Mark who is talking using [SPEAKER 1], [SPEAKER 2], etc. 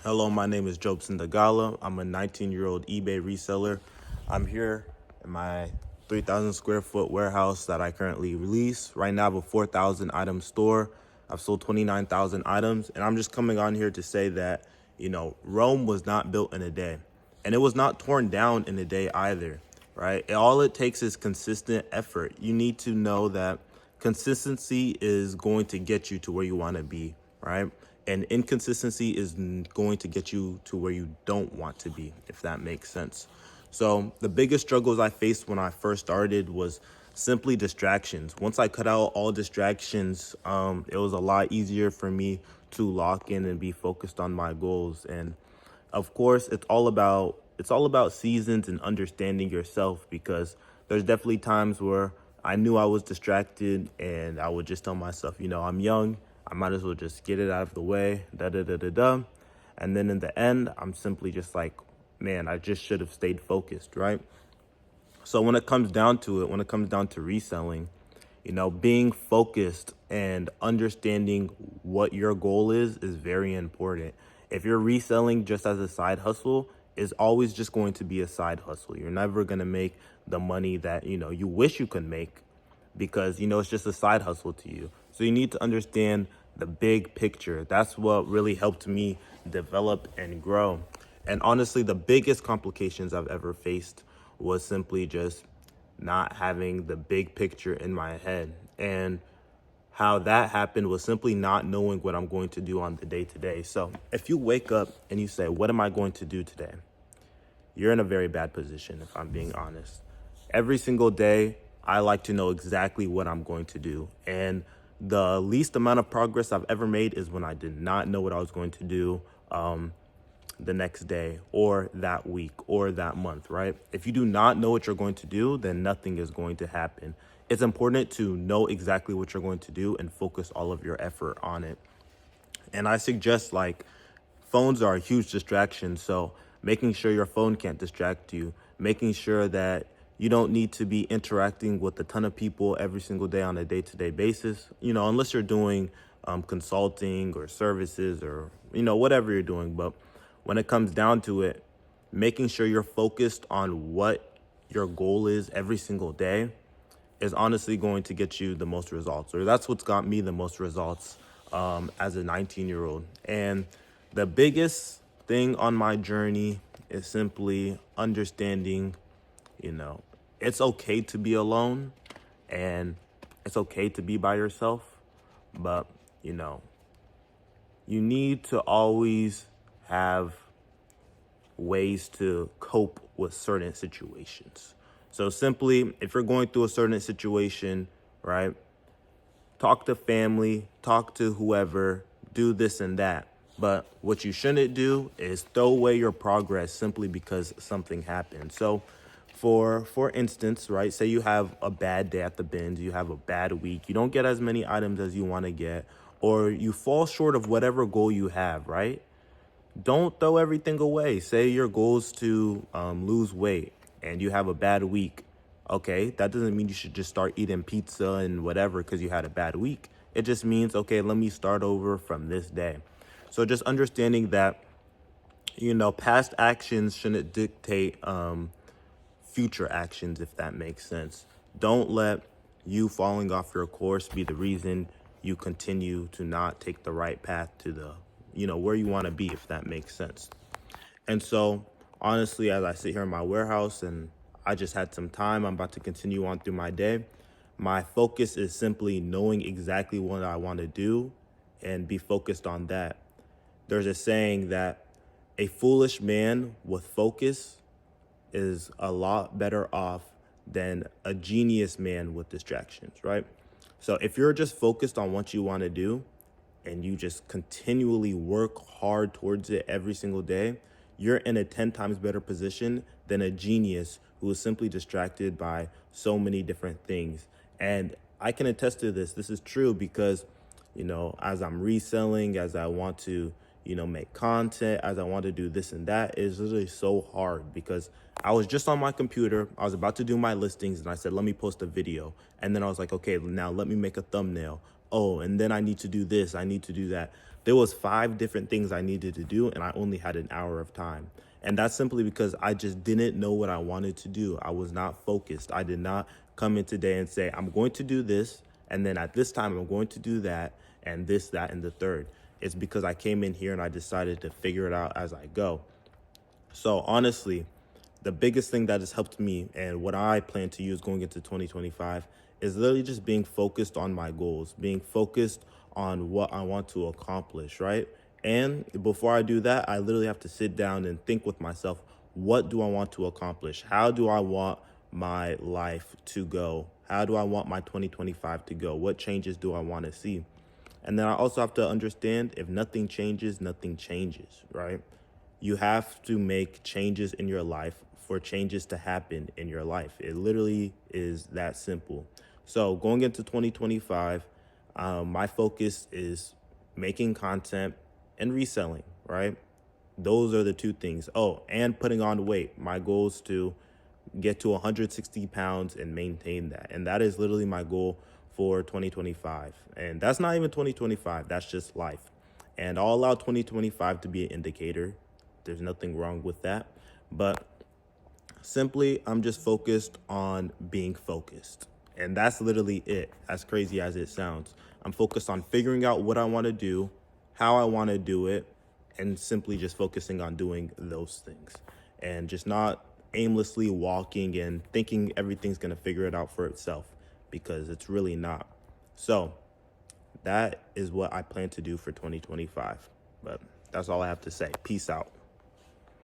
[SPEAKER 1] Hello, my name is Jobson Dagala. I'm a 19-year-old eBay reseller. I'm here in my 3,000 square foot warehouse that I currently release. Right now, I have a 4,000 item store. I've sold 29,000 items, and I'm just coming on here to say that, Rome was not built in a day, and it was not torn down in a day either, right? All it takes is consistent effort. You need to know that consistency is going to get you to where you want to be, right? And inconsistency is going to get you to where you don't want to be, if that makes sense. So the biggest struggles I faced when I first started was simply distractions. Once I cut out all distractions, it was a lot easier for me to lock in and be focused on my goals. And of course, it's all about seasons and understanding yourself, because there's definitely times where I knew I was distracted and I would just tell myself, I'm young, I might as well just get it out of the way, da da da da da. And then in the end, I'm simply just like, man, I just should have stayed focused, right? So when it comes down to it, when it comes down to reselling, being focused and understanding what your goal is very important. If you're reselling just as a side hustle, it's always just going to be a side hustle. You're never going to make the money that, you wish you could make, because, it's just a side hustle to you. So you need to understand the big picture. That's what really helped me develop and grow. And honestly, the biggest complications I've ever faced was simply just not having the big picture in my head. And how that happened was simply not knowing what I'm going to do on the day to day. So if you wake up and you say, what am I going to do today? You're in a very bad position, if I'm being honest. Every single day, I like to know exactly what I'm going to do. And the least amount of progress I've ever made is when I did not know what I was going to do the next day or that week or that month, right? If you do not know what you're going to do, then nothing is going to happen. It's important to know exactly what you're going to do and focus all of your effort on it. And I suggest, phones are a huge distraction. So making sure your phone can't distract you, making sure that you don't need to be interacting with a ton of people every single day on a day-to-day basis, unless you're doing consulting or services or, whatever you're doing. But when it comes down to it, making sure you're focused on what your goal is every single day is honestly going to get you the most results, or that's what's got me the most results as a 19-year-old. And the biggest thing on my journey is simply understanding, it's okay to be alone and it's okay to be by yourself, but, you need to always have ways to cope with certain situations. So simply, if you're going through a certain situation, right, talk to family, talk to whoever, do this and that. But what you shouldn't do is throw away your progress simply because something happened. So for instance, right, say you have a bad day at the bins, you have a bad week, you don't get as many items as you want to get, or you fall short of whatever goal you have, right? Don't throw everything away. Say your goal is to lose weight and you have a bad week. Okay, that doesn't mean you should just start eating pizza and whatever because you had a bad week. It just means, okay, let me start over from this day. So just understanding that, past actions shouldn't dictate future actions, if that makes sense. Don't let you falling off your course be the reason you continue to not take the right path to the, where you want to be, if that makes sense. And so, honestly, as I sit here in my warehouse and I just had some time, I'm about to continue on through my day. My focus is simply knowing exactly what I want to do and be focused on that. There's a saying that a foolish man with focus is a lot better off than a genius man with distractions, right? So if you're just focused on what you want to do and you just continually work hard towards it every single day, you're in a 10 times better position than a genius who is simply distracted by so many different things. And I can attest to this. This is true because, as I'm reselling, as I want to, make content, as I want to do this and that, it's literally so hard because I was just on my computer. I was about to do my listings and I said, let me post a video. And then I was like, okay, now let me make a thumbnail. Oh, and then I need to do this. I need to do that. There was 5 different things I needed to do, and I only had an hour of time. And that's simply because I just didn't know what I wanted to do. I was not focused. I did not come in today and say, I'm going to do this, and then at this time, I'm going to do that, and this, that, and the third. It's because I came in here and I decided to figure it out as I go. So honestly, the biggest thing that has helped me and what I plan to use going into 2025 is literally just being focused on my goals, being focused on what I want to accomplish, right? And before I do that, I literally have to sit down and think with myself, what do I want to accomplish? How do I want my life to go? How do I want my 2025 to go? What changes do I want to see? And then I also have to understand, if nothing changes, nothing changes, right? You have to make changes in your life for changes to happen in your life. It literally is that simple. So going into 2025, my focus is making content and reselling, right? Those are the 2 things. Oh, and putting on weight. My goal is to get to 160 pounds and maintain that. And that is literally my goal for 2025. And that's not even 2025, that's just life. And I'll allow 2025 to be an indicator. There's nothing wrong with that. But simply, I'm just focused on being focused. And that's literally it, as crazy as it sounds. I'm focused on figuring out what I want to do, how I want to do it, and simply just focusing on doing those things. And just not aimlessly walking and thinking everything's going to figure it out for itself, because it's really not. So that is what I plan to do for 2025. But that's all I have to say. Peace out.